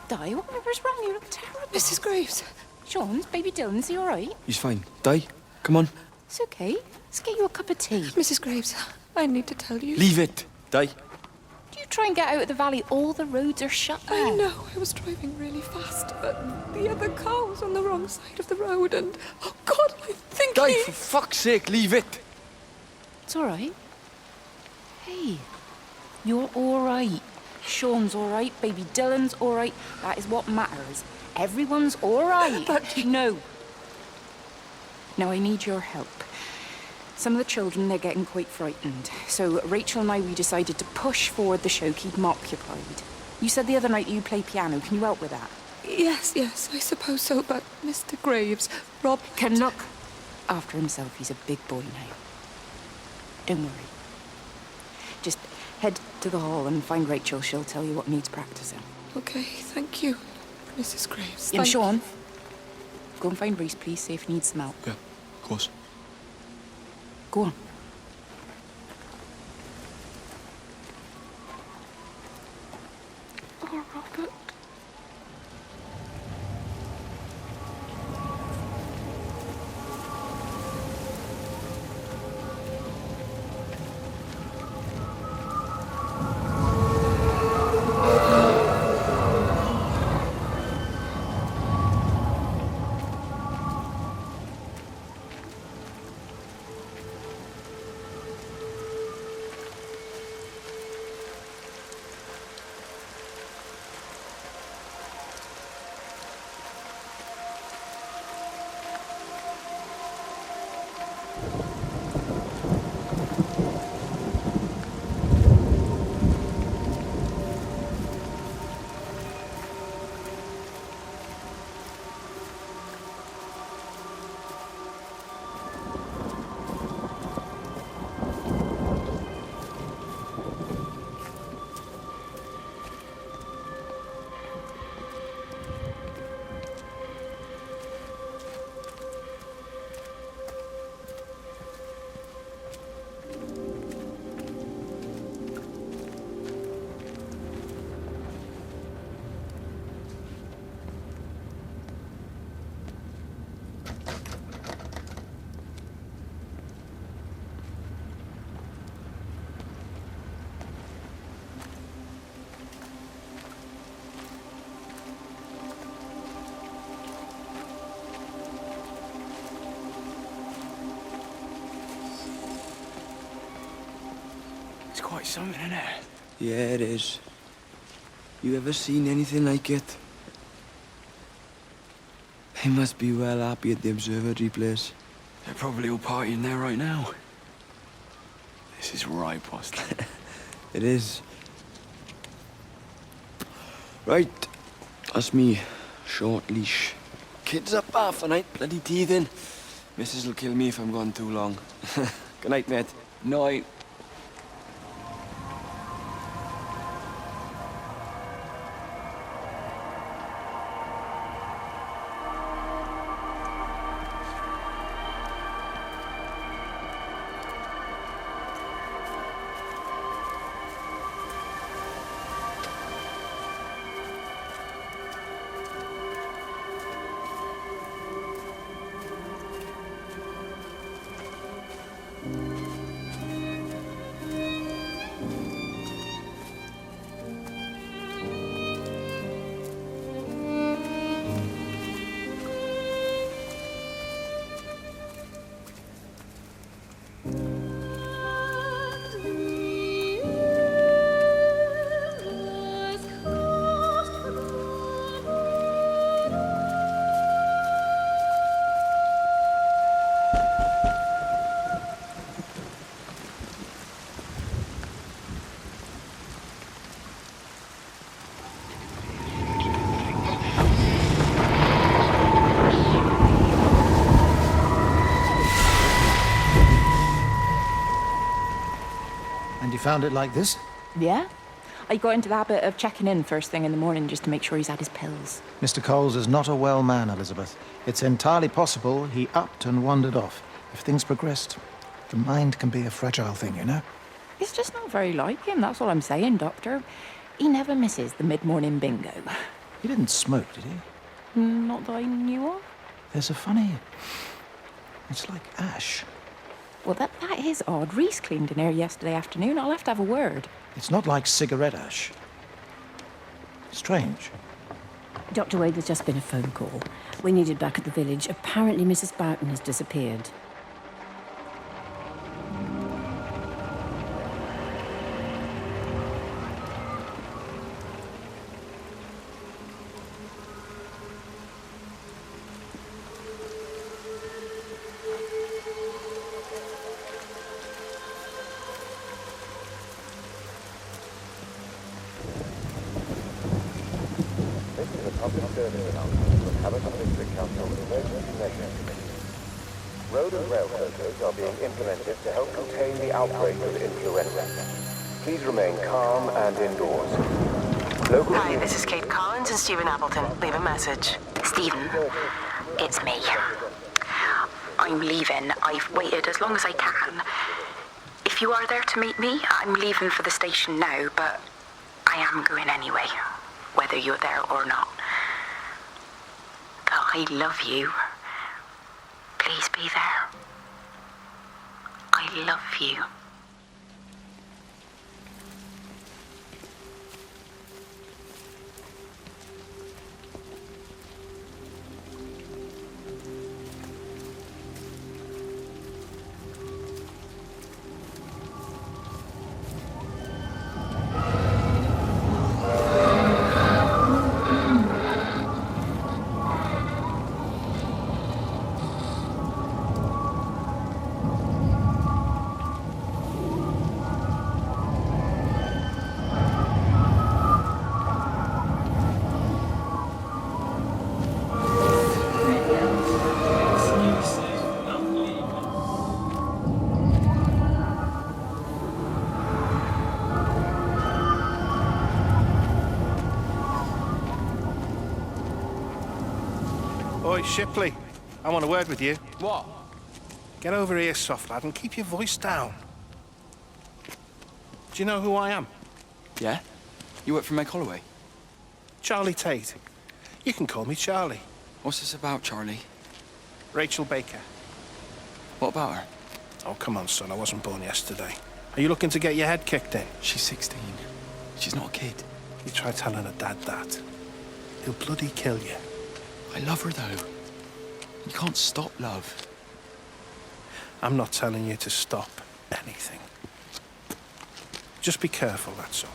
Di, whatever's wrong? You look terrible. Mrs. Graves. Sean's baby Dylan, is he all right? He's fine. Di, come on. It's okay. Let's get you a cup of tea. Mrs. Graves, I need to tell you. Leave it. Di. Do you try and get out of the valley? All the roads are shut now. I know, I was driving really fast, but the other car was on the wrong side of the road and... Oh, God, I think Di, he... for fuck's sake, leave it. It's all right. Hey, you're all right. Sean's all right. Baby Dylan's all right. That is what matters. Everyone's all right. But... No. Now, I need your help. Some of the children, they're getting quite frightened. So Rachel and I, we decided to push forward the show, keep them occupied. You said the other night you play piano. Can you help with that? Yes, I suppose so, but Mr. Graves, Rob... Can look after himself. He's a big boy now. Don't worry. Just head to the hall and find Rachel. She'll tell you what needs practicing. Okay, thank you, Mrs. Graves. And Sean, go and find Reese, please. See if he needs some help. Yeah, of course. Go on. Oh, Robert. It's quite something, isn't it? Yeah, it is. You ever seen anything like it? They must be well happy at the observatory place. They're probably all partying there right now. This is right, Boston. It is. Right, that's me. Short leash. Kids up half a night, bloody teething. Missus will kill me if I'm gone too long. Good night, mate. Night. And you found it like this? Yeah? I got into the habit of checking in first thing in the morning just to make sure he's had his pills. Mr. Coles is not a well man, Elizabeth. It's entirely possible he upped and wandered off. If things progressed, the mind can be a fragile thing, you know? It's just not very like him, that's all I'm saying, Doctor. He never misses the mid-morning bingo. He didn't smoke, did he? Not that I knew of. There's a funny... It's like ash. Well, that is odd. Reese cleaned in here yesterday afternoon. I'll have to have a word. It's not like cigarette ash. Strange. Dr. Wade, there's just been a phone call. We needed back at the village. Apparently Mrs. Boughton has disappeared. Road and rail closures are being implemented to help contain the outbreak of influenza. Please remain calm and indoors. Hi, this is Kate Collins and Stephen Appleton. Leave a message. Stephen, it's me. I'm leaving. I've waited as long as I can. If you are there to meet me, I'm leaving for the station now, but I am going anyway, whether you're there or not. Though I love you. Please be there. I love you. Oi, Shipley, I want a word with you. What? Get over here, soft lad, and keep your voice down. Do you know who I am? Yeah? You work for Meg Holloway? Charlie Tate. You can call me Charlie. What's this about, Charlie? Rachel Baker. What about her? Oh, come on, son, I wasn't born yesterday. Are you looking to get your head kicked in? She's 16. She's not a kid. You try telling her dad that. He'll bloody kill you. I love her, though. You can't stop love. I'm not telling you to stop anything. Just be careful, that's all.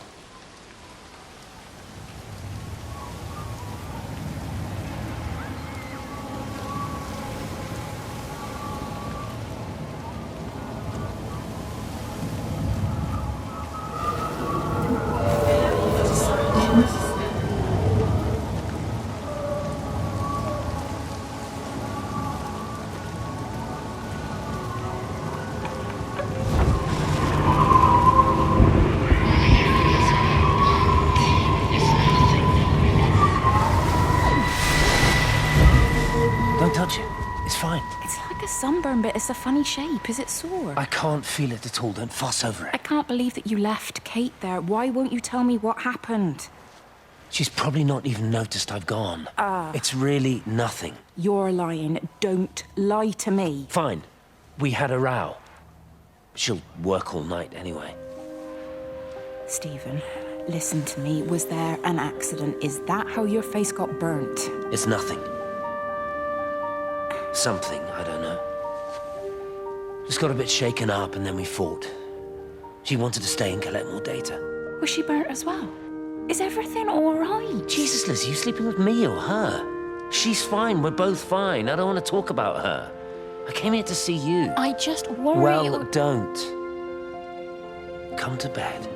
Don't touch it. It's fine. It's like a sunburn, but it's a funny shape. Is it sore? I can't feel it at all. Don't fuss over I it. can't believe that you left Kate there. Why won't you tell me what happened? She's probably not even noticed I've gone. It's really nothing. You're lying. Don't lie to me. Fine. We had a row. She'll work all night anyway. Stephen, listen to me. Was there an accident? Is that how your face got burnt? It's nothing. Something, I don't know. Just got a bit shaken up and then we fought. She wanted to stay and collect more data. Was she burnt as well? Is everything all right? Jesus, Liz, are you sleeping with me or her? She's fine. We're both fine. I don't want to talk about her. I came here to see you. I just worry... Well, don't. Come to bed.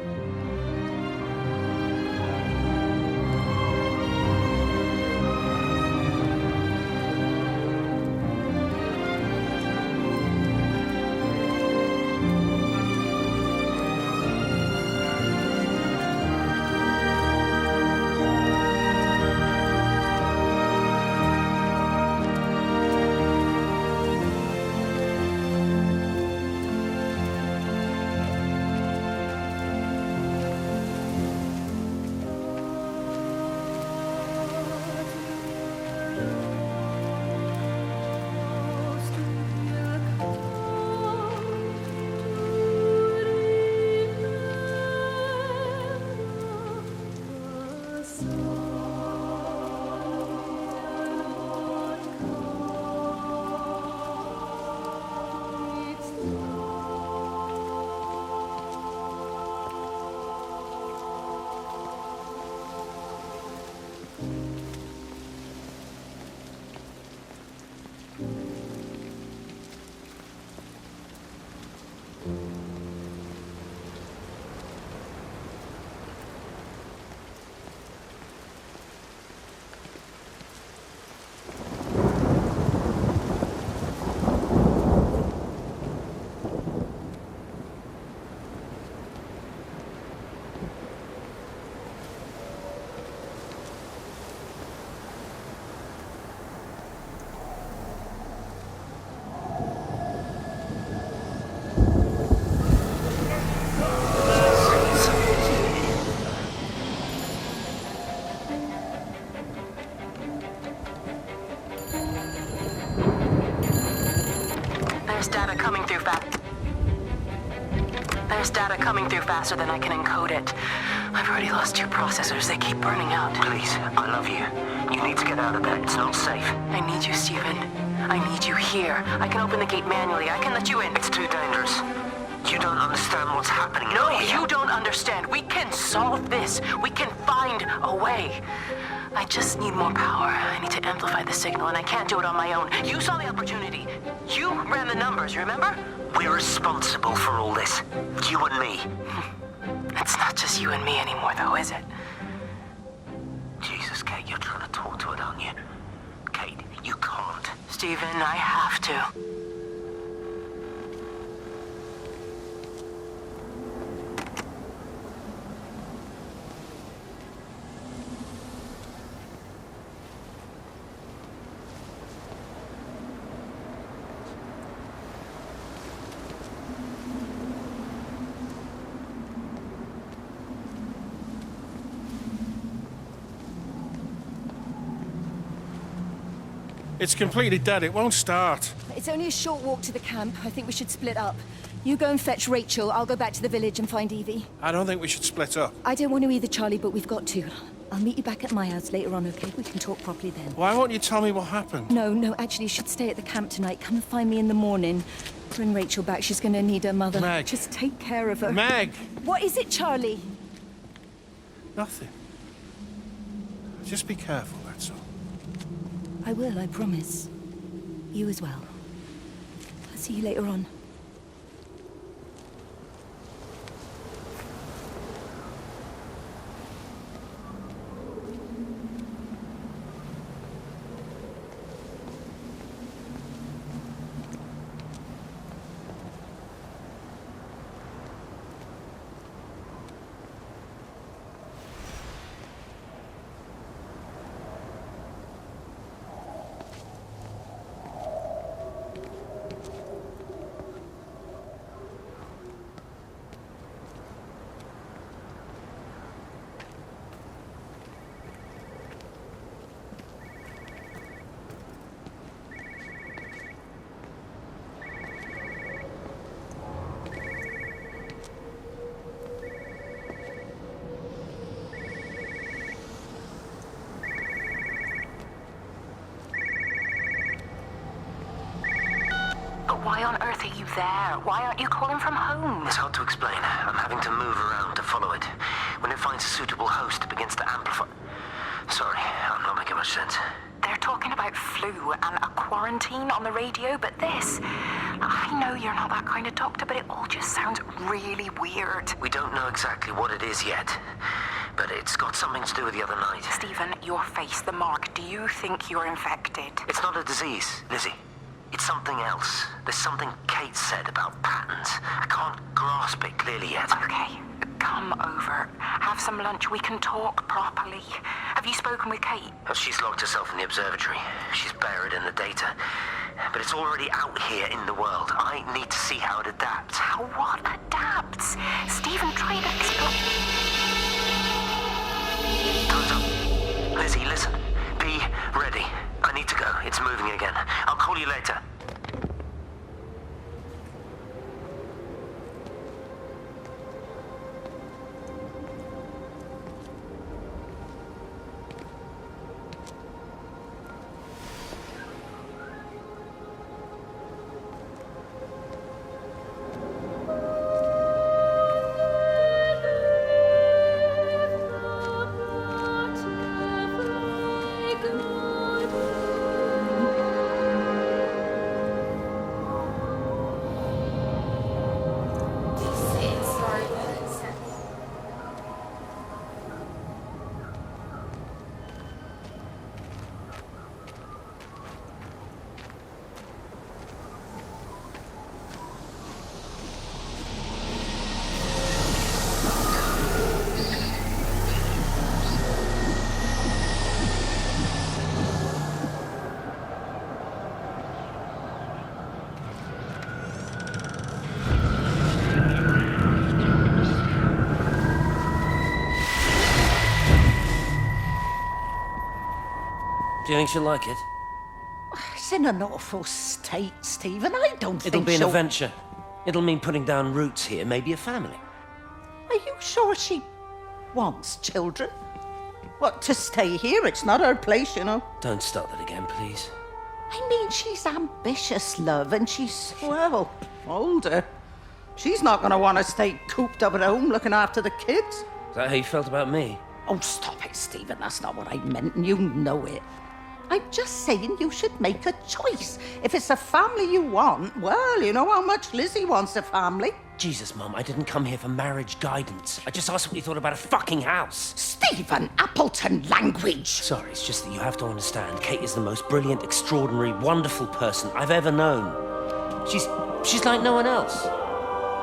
coming through fast. There's data coming through faster than I can encode it. I've already lost 2 processors. They keep burning out. Please, I love you. You need to get out of there. It's not safe. I need you, Stephen. I need you here. I can open the gate manually. I can let you in. It's too dangerous. You don't understand what's happening. No, you don't understand. We can solve this. We can find a way. I just need more power. I need to amplify the signal, and I can't do it on my own. You saw the opportunity. You ran the numbers, remember? We're responsible for all this. You and me. It's not just you and me anymore, though, is it? Jesus, Kate, you're trying to talk to it, aren't you? Kate, you can't. Stephen, I have to. It's completely dead. It won't start. It's only a short walk to the camp. I think we should split up. You go and fetch Rachel. I'll go back to the village and find Evie. I don't think we should split up. I don't want to either, Charlie, but we've got to. I'll meet you back at my house later on, okay? We can talk properly then. Why won't you tell me what happened? No, actually, you should stay at the camp tonight. Come and find me in the morning. Bring Rachel back. She's going to need her mother. Meg. Just take care of her. Meg! What is it, Charlie? Nothing. Just be careful, that's all. I will, I promise. You as well. I'll see you later on. Why on earth are you there? Why aren't you calling from home? It's hard to explain. I'm having to move around to follow it. When it finds a suitable host, it begins to amplify. Sorry, I'm not making much sense. They're talking about flu and a quarantine on the radio, but this... I know you're not that kind of doctor, but it all just sounds really weird. We don't know exactly what it is yet, but it's got something to do with the other night. Stephen, your face, the mark. Do you think you're infected? It's not a disease, Lizzie. It's something else. There's something Kate said about patterns. I can't grasp it clearly yet. Okay, come over. Have some lunch. We can talk properly. Have you spoken with Kate? She's locked herself in the observatory. She's buried in the data. But it's already out here in the world. I need to see how it adapts. How what adapts? Stephen, try to explain. Time's up. Lizzie, listen. Be ready. I need to go. It's moving again. I'll call you later. Do you think she'll like it? She's in an awful state, Stephen. I don't think It'll be an she'll... adventure. It'll mean putting down roots here, maybe a family. Are you sure she wants children? What, to stay here? It's not her place, you know. Don't start that again, please. I mean, she's ambitious, love, and she's, well, older. She's not going to want to stay cooped up at home looking after the kids. Is that how you felt about me? Oh, stop it, Stephen. That's not what I meant, and you know it. I'm just saying you should make a choice. If it's a family you want, well, you know how much Lizzie wants a family. Jesus, Mum, I didn't come here for marriage guidance. I just asked what you thought about a fucking house. Stephen Appleton language! Sorry, it's just that you have to understand. Kate is the most brilliant, extraordinary, wonderful person I've ever known. She's like no one else.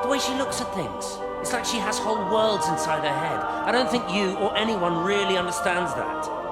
The way she looks at things. It's like she has whole worlds inside her head. I don't think you or anyone really understands that.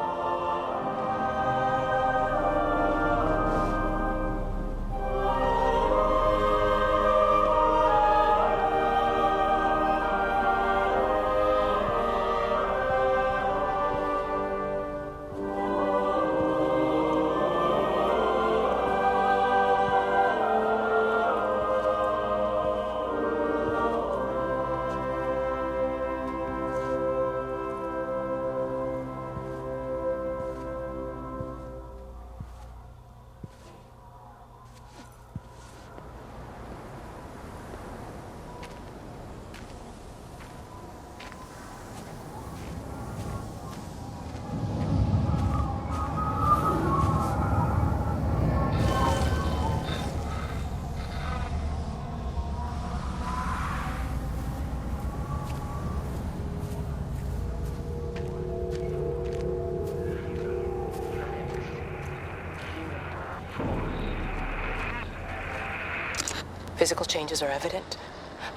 Physical changes are evident.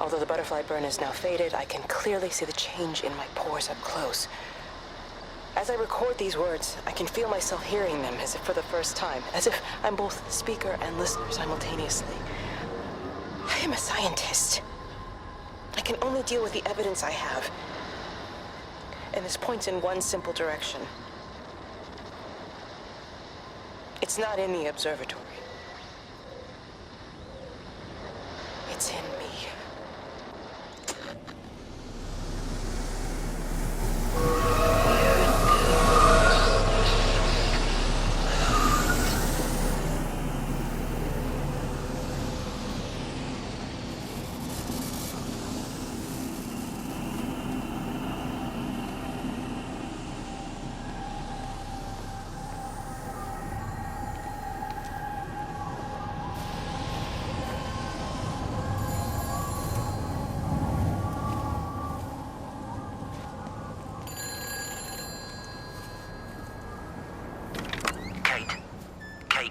Although the butterfly burn is now faded, I can clearly see the change in my pores up close. As I record these words, I can feel myself hearing them as if for the first time, as if I'm both speaker and listener simultaneously. I am a scientist. I can only deal with the evidence I have. And this points in one simple direction. It's not in the observatory. It's in me.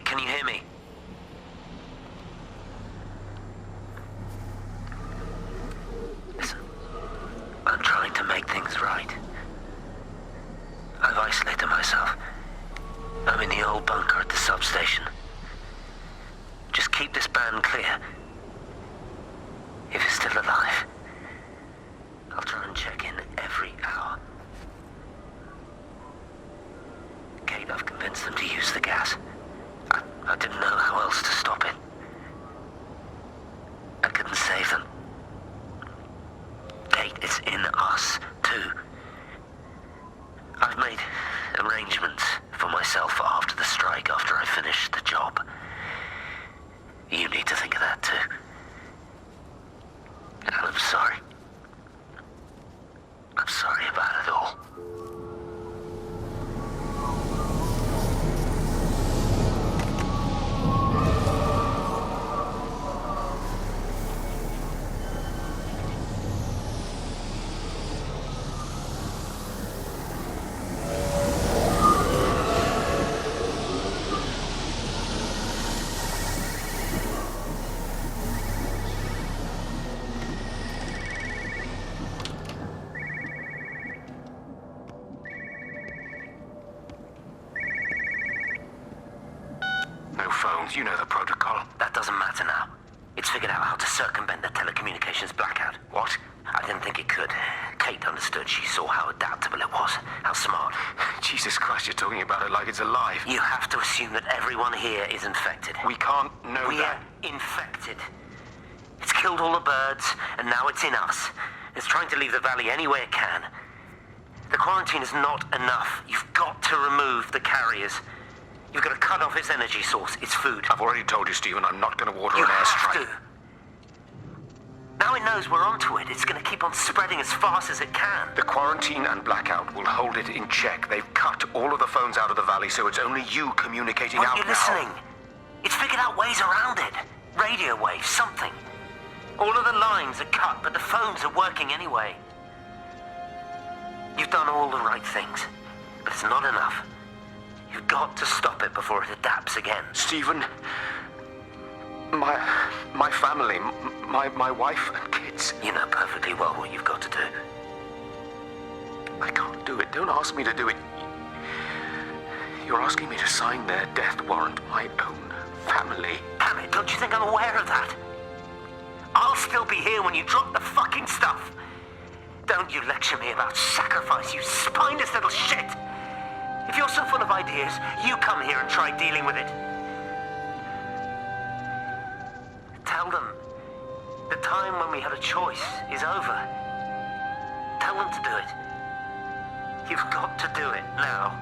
Can you hear me? Listen, I'm trying to make things right. I've isolated myself. I'm in the old bunker at the substation. Just keep this band clear. If it's still alive, I'll try and check in every hour. Kate, I've convinced them to use the gas. I didn't know how else to stop it. I couldn't save them. Kate, it's in us, too. I've made arrangements for myself after the strike, after I finish the job. You need to think of that, too. And I'm sorry. I'm sorry about it all. You know the protocol. That doesn't matter now. It's figured out how to circumvent the telecommunications blackout. What? I didn't think it could. Kate understood. She saw how adaptable it was, how smart. Jesus Christ, you're talking about it like it's alive. You have to assume that everyone here is infected. We can't know that. We're infected. It's killed all the birds, and now it's in us. It's trying to leave the valley any way it can. The quarantine is not enough. You've got to remove the carriers. You've got to cut off its energy source, its food. I've already told you, Stephen, I'm not going to order You an have airstrike. to. Now it knows we're onto it. It's going to keep on spreading as fast as it can. The quarantine and blackout will hold it in check. They've cut all of the phones out of the valley, so it's only you communicating out now. Aren't you listening? It's figured out ways around it. Radio waves, something. All of the lines are cut, but the phones are working anyway. You've done all the right things, but it's not enough. You've got to stop it before it adapts again. Stephen, my family, my wife and kids. You know perfectly well what you've got to do. I can't do it. Don't ask me to do it. You're asking me to sign their death warrant, my own family. Damn it, don't you think I'm aware of that? I'll still be here when you drop the fucking stuff. Don't you lecture me about sacrifice, you spineless little shit. If you're so full of ideas, you come here and try dealing with it. Tell them the time when we had a choice is over. Tell them to do it. You've got to do it now.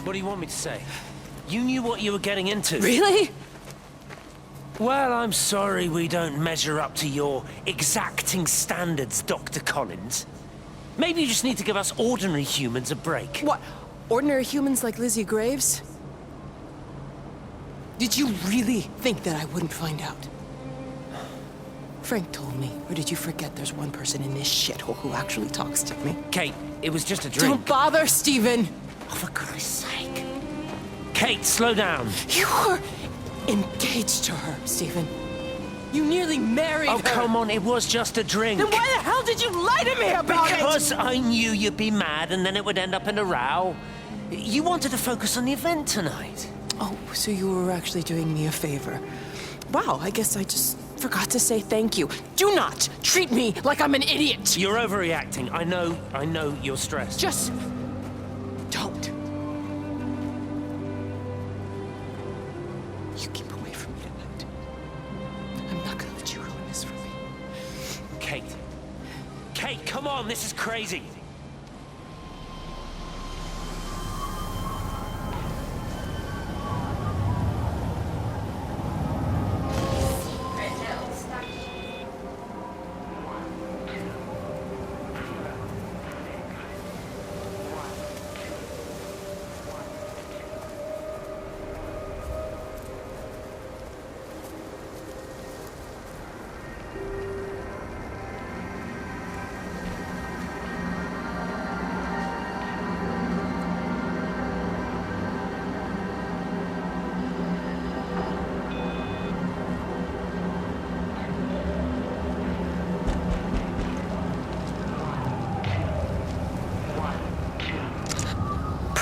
What do you want me to say? You knew what you were getting into. Really? Well, I'm sorry we don't measure up to your exacting standards, Dr. Collins. Maybe you just need to give us ordinary humans a break. What? Ordinary humans like Lizzie Graves? Did you really think that I wouldn't find out? Frank told me, or did you forget there's one person in this shithole who actually talks to me? Kate, it was just a drink. Don't bother, Stephen! Oh, for Christ's sake. Kate, slow down. You were engaged to her, Stephen. You nearly married her. Oh, come on, it was just a drink. Then why the hell did you lie to me about it? Because I knew you'd be mad and then it would end up in a row. You wanted to focus on the event tonight. Oh, so you were actually doing me a favor. Wow, I guess I just forgot to say thank you. Do not treat me like I'm an idiot. You're overreacting. I know you're stressed. Just don't. You keep away from me tonight. I'm not gonna let you ruin this for me. Kate. Kate, come on, this is crazy.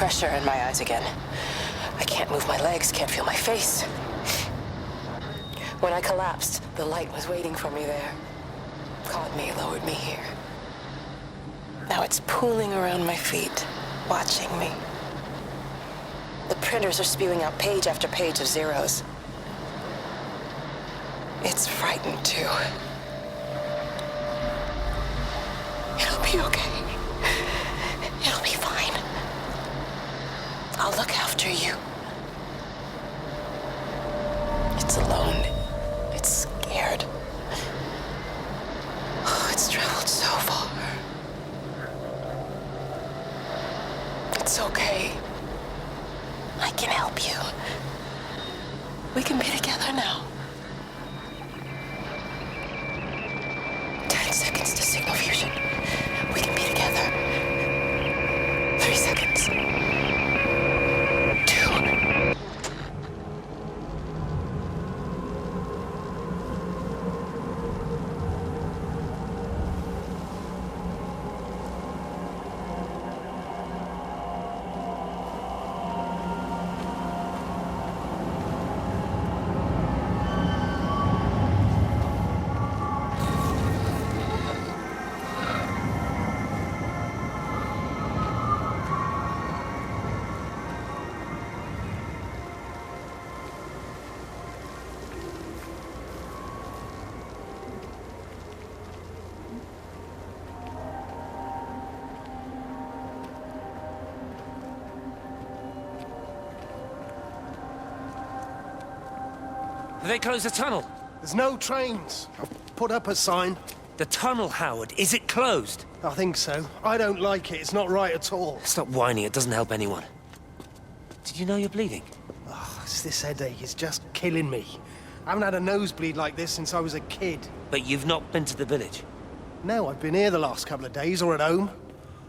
pressure in my eyes again. I can't move my legs, can't feel my face. When I collapsed, the light was waiting for me there. Caught me, lowered me here. Now it's pooling around my feet, watching me. The printers are spewing out page after page of zeros. It's frightened too. It'll be okay. It'll be fine. I'll look after you. It's alone. It's scared. Oh, it's traveled so far. It's okay. I can help you. We can be together now. 10 seconds to signal fusion. We can be together. 3 seconds. 2. Have they closed the tunnel? There's no trains. I've put up a sign. The tunnel, Howard, is it closed? I think so. I don't like it. It's not right at all. Stop whining, it doesn't help anyone. Did you know you're bleeding? Oh, it's this headache. It's just killing me. I haven't had a nosebleed like this since I was a kid. But you've not been to the village? No, I've been here the last couple of days, or at home.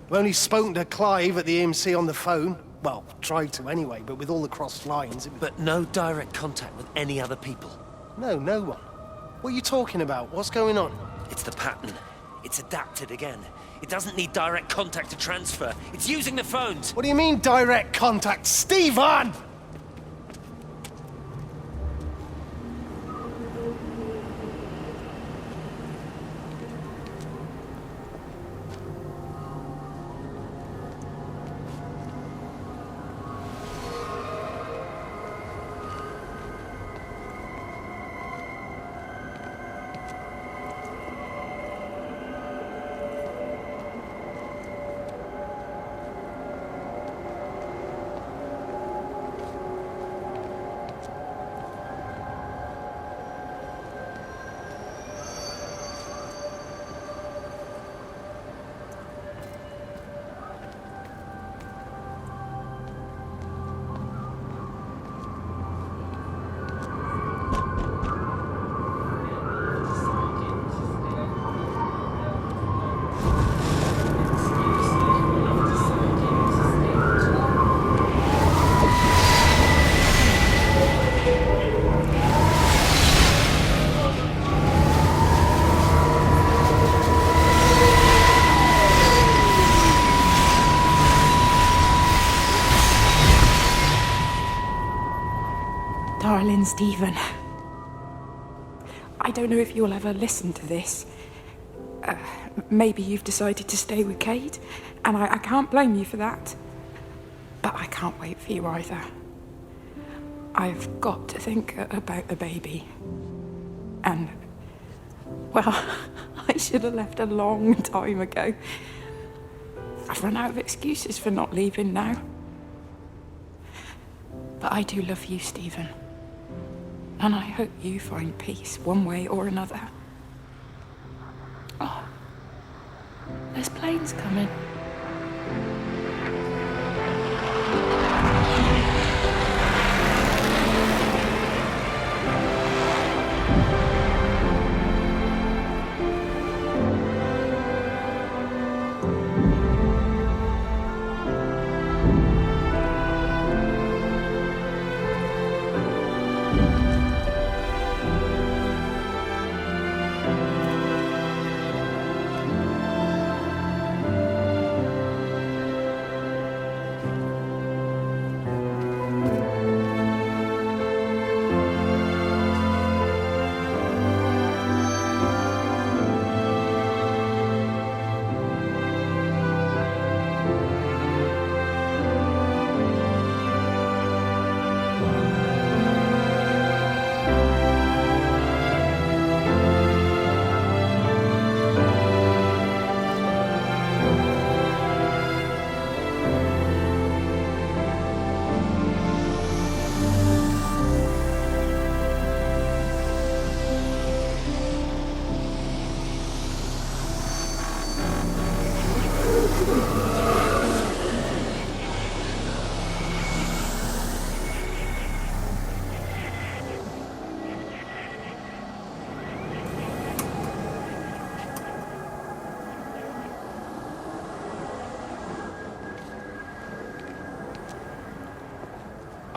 I've only spoken to Clive at the EMC on the phone. Well, tried to anyway, but with all the crossed lines... But no direct contact with any other people? No, no one. What are you talking about? What's going on? It's the pattern. It's adapted again. It doesn't need direct contact to transfer. It's using the phones. What do you mean, direct contact? Stephen! Darling Stephen, I don't know if you'll ever listen to this. Maybe you've decided to stay with Kate, and I can't blame you for that. But I can't wait for you either. I've got to think about the baby. And, well, I should have left a long time ago. I've run out of excuses for not leaving now. But I do love you, Stephen. And I hope you find peace one way or another. Oh, there's planes coming.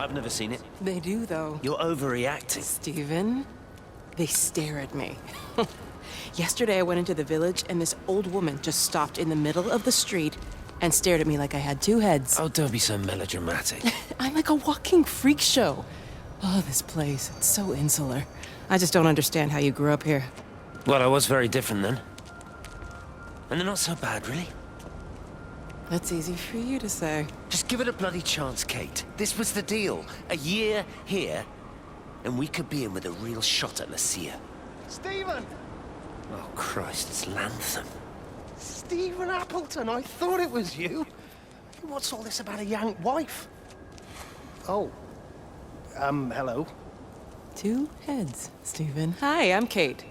I've never seen it. They do, though. You're overreacting. Stephen, they stare at me. Yesterday I went into the village and this old woman just stopped in the middle of the street and stared at me like I had two heads. Oh, don't be so melodramatic. I'm like a walking freak show. Oh, this place, it's so insular. I just don't understand how you grew up here. Well, I was very different then. And they're not so bad, really. That's easy for you to say. Just give it a bloody chance, Kate. This was the deal. A year here, and we could be in with a real shot at Lucia. Stephen! Oh, Christ, it's Lantham. Stephen Appleton, I thought it was you. What's all this about a young wife? Oh. Hello. Two heads, Stephen. Hi, I'm Kate.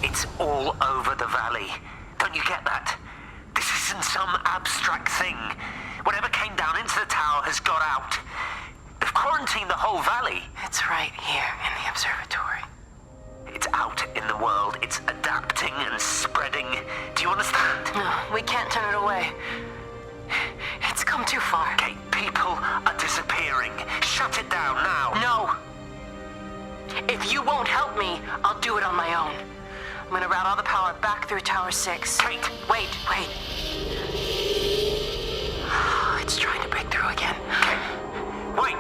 It's all over the valley. Don't you get that? This isn't some abstract thing. Whatever came down into the tower has got out. They've quarantined the whole valley. It's right here in the observatory. It's out in the world. It's adapting and spreading. Do you understand? No, we can't turn it away. It's come too far. Kate, people are disappearing. Shut it down now. No. If you won't help me, I'll do it on my own. I'm gonna route all the power back through Tower 6. Kate! Wait. It's trying to break through again. Kate! Wait!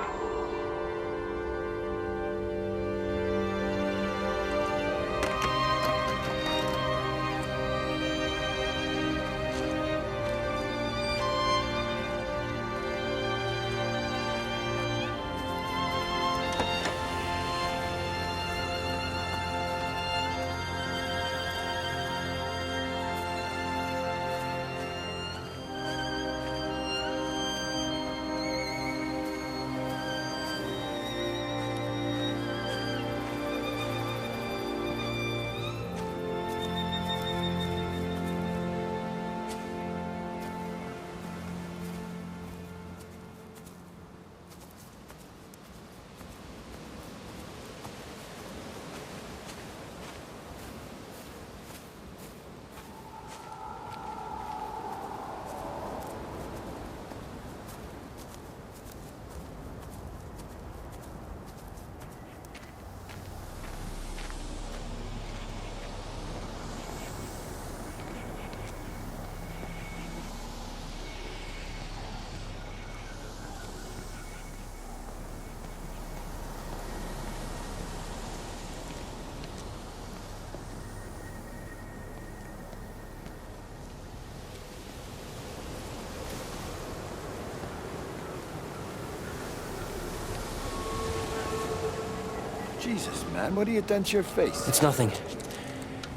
Jesus, man, what have you done to your face? It's nothing.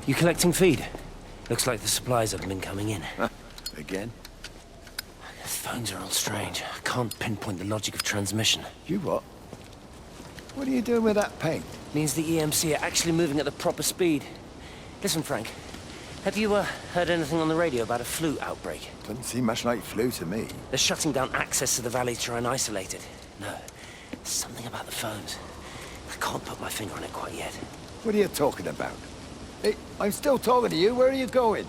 You collecting feed? Looks like the supplies haven't been coming in. Again? The phones are all strange. I can't pinpoint the logic of transmission. You what? What are you doing with that paint? Means the EMC are actually moving at the proper speed. Listen, Frank. Have you heard anything on the radio about a flu outbreak? Doesn't seem much like flu to me. They're shutting down access to the valley to try and isolate it. No, there's something about the phones. I can't put my finger on it quite yet. What are you talking about? Hey, I'm still talking to you. Where are you going?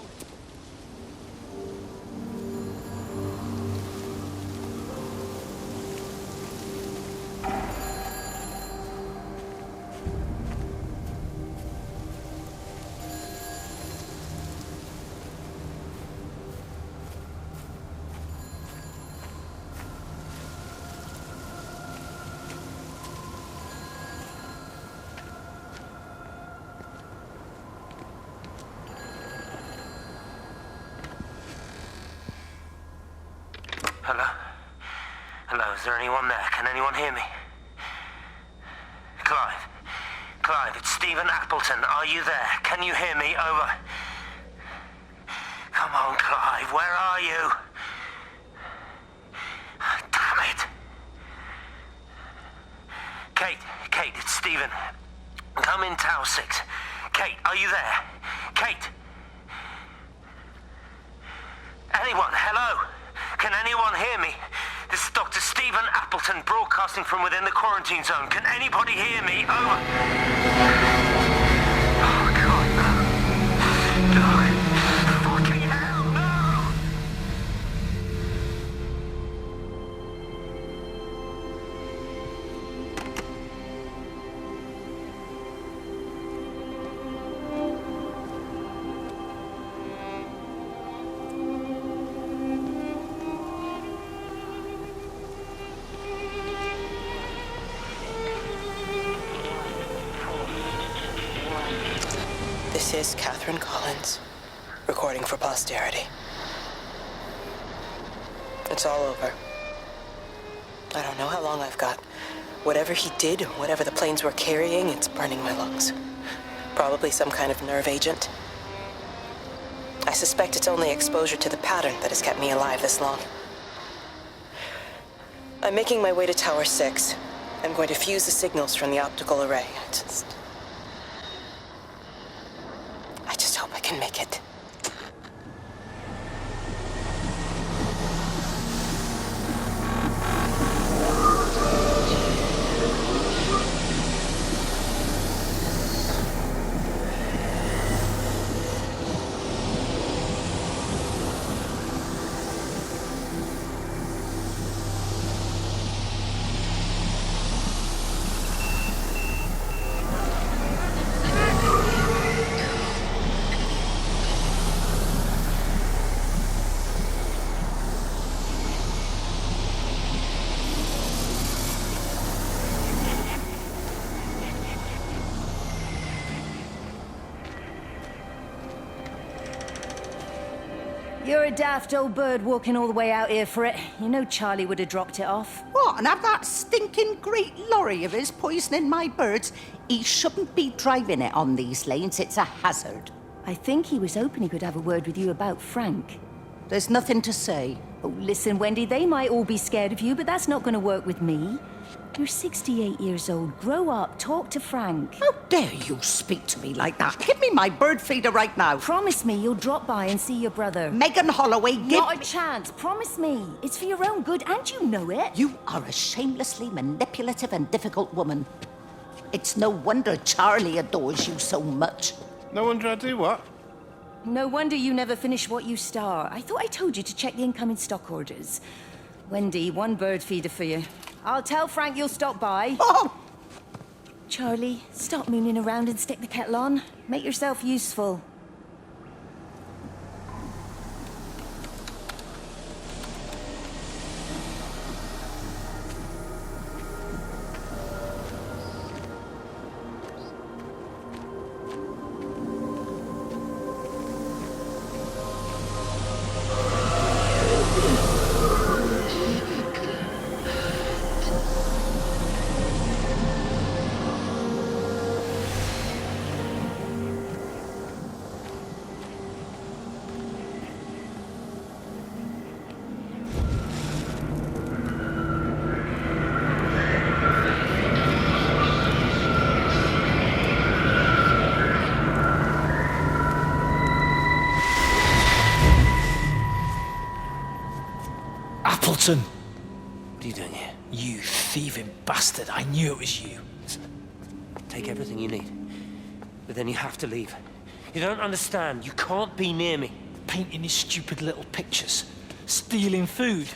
Hello? Hello, is there anyone there? Can anyone hear me? Clive? Clive, it's Stephen Appleton. Are you there? Can you hear me? Over. Come on, Clive, where are you? Damn it. Kate, it's Stephen. Come in Tower 6. Kate, are you there? Kate? Anyone? Hello? Can anyone hear me? This is Dr. Stephen Appleton broadcasting from within the quarantine zone. Can anybody hear me? Over. Oh, God, no. No. Fucking hell, no! This is Catherine Collins, recording for posterity. It's all over. I don't know how long I've got. Whatever he did, whatever the planes were carrying, it's burning my lungs. Probably some kind of nerve agent. I suspect it's only exposure to the pattern that has kept me alive this long. I'm making my way to Tower 6. I'm going to fuse the signals from the optical array. I just hope I can make it. You're a daft old bird walking all the way out here for it. You know Charlie would have dropped it off. What, and have that stinking great lorry of his poisoning my birds? He shouldn't be driving it on these lanes. It's a hazard. I think he was hoping he could have a word with you about Frank. There's nothing to say. Oh, listen, Wendy, they might all be scared of you, but that's not going to work with me. You're 68 years old. Grow up. Talk to Frank. How dare you speak to me like that? Give me my bird feeder right now. Promise me you'll drop by and see your brother. Megan Holloway, give Not a chance. Promise me. It's for your own good, and you know it. You are a shamelessly manipulative and difficult woman. It's no wonder Charlie adores you so much. No wonder I do what? No wonder you never finish what you start. I thought I told you to check the incoming stock orders. Wendy, one bird feeder for you. I'll tell Frank you'll stop by. Oh! Charlie, stop mooning around and stick the kettle on. Make yourself useful. Appleton! What are you doing here? You thieving bastard, I knew it was you. Take everything you need. But then you have to leave. You don't understand. You can't be near me. Painting these stupid little pictures. Stealing food.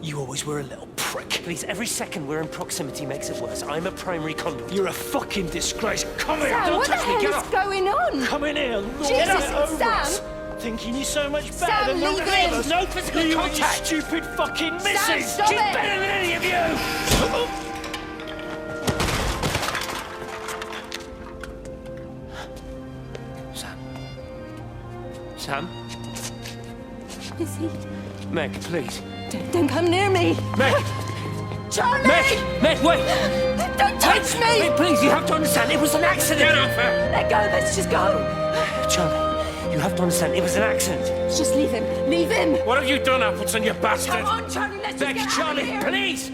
You always were a little prick. Please, every second we're in proximity makes it worse. I'm a primary conduit. You're a fucking disgrace. Come here! Sam, Don't what touch the me! hell Get is off! going on? Come in here! Lord, Jesus, get over Sam! us. Thinking you're so much better Sam, than the leave rest him. of us. No physical you contact. And your stupid fucking missus! Sam, stop She's it. better than any of you! Sam? Is he? Meg, please. Don't come near me! Meg! Charlie! Meg, wait! Don't touch me! Meg, please, you have to understand, it was an accident! Get off her! Let go, let's just go! Charlie, you have to understand, it was an accident. Just leave him! Leave him! What have you done, Appleton, you bastard? Come on, Charlie, let's just Meg, get out of Charlie, here! please!